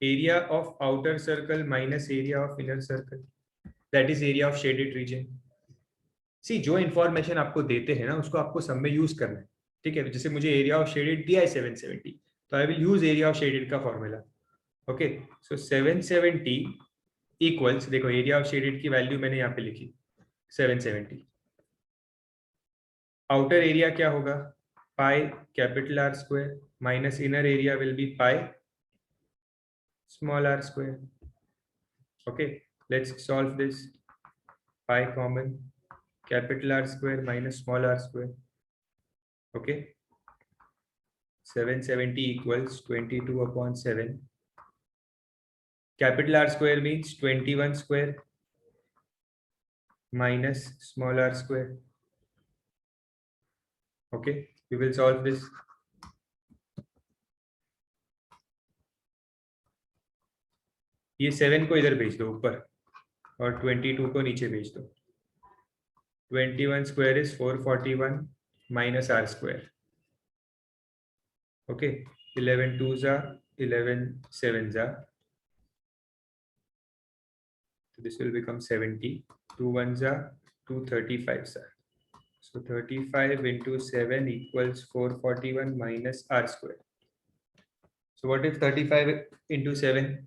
Area of outer circle minus area of inner circle. That is area of shaded region. See, जो information आपको देते हैं ना उसको आपको सब में यूज करना है. ठीक है? जैसे मुझे एरिया ऑफ शेडेड दिया है 770, तो I will use area of shaded का फॉर्मूला. ओके, सो 770 इक्वल्स, देखो एरिया ऑफ शेडेड की वैल्यू मैंने यहाँ पे लिखी 770. आउटर एरिया क्या होगा? Pi capital R square minus inner area will be pi small R square. Okay, let's solve this. Pi common, capital R square minus small r square. Okay, 770 equals 22 upon 7. Capital R square means 21 square minus small r square. Okay, we will solve this. ये 7 को इधर भेज दो ऊपर और 22 को नीचे भेज दो. 21 square is 441 minus r square. Okay, 11 2s are, 11 7s are. So this will become 70. 2 1s are, 2 35s are. So 35 into 7 equals 441 minus r square. So what if 35 into 7?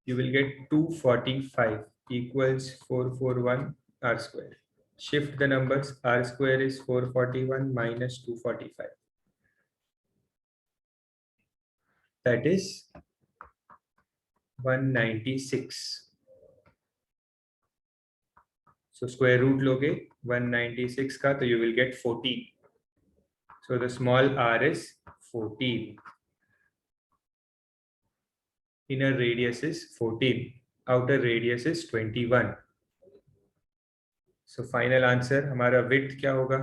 You will get 245 equals 441 r square. Shift the numbers. R square is 441 minus 245. That is 196. So square root लोगे 196 का, तो you will get 14. So the small r is 14. Inner radius is 14. Outer radius is 21. So final answer हमारा width क्या होगा?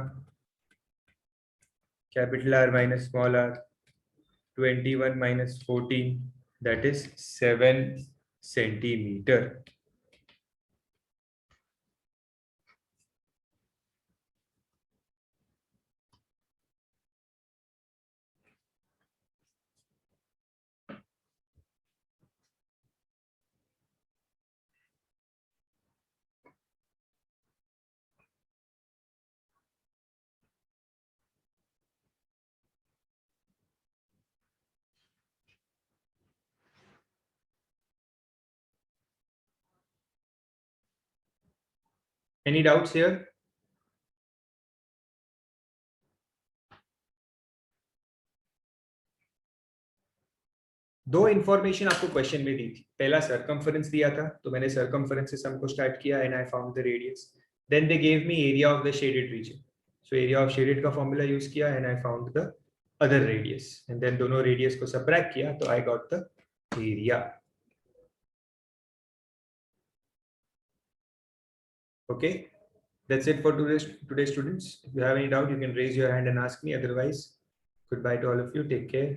Capital R minus small r. 21 minus 14, that is 7 centimeter. Any doubts here? दो information आपको question में दी थी. पहला circumference दिया था, तो मैंने सर्कमफरेंस से सम को स्टार्ट किया and I found the radius. Then they gave me area of the shaded region. So area of shaded का फॉर्मूला यूज किया and I found the other radius, and then दोनों रेडियस को subtract किया, तो I got the area. Okay, that's it for today students. If you have any doubt, you can raise your hand and ask me. Otherwise, goodbye to all of you. Take care.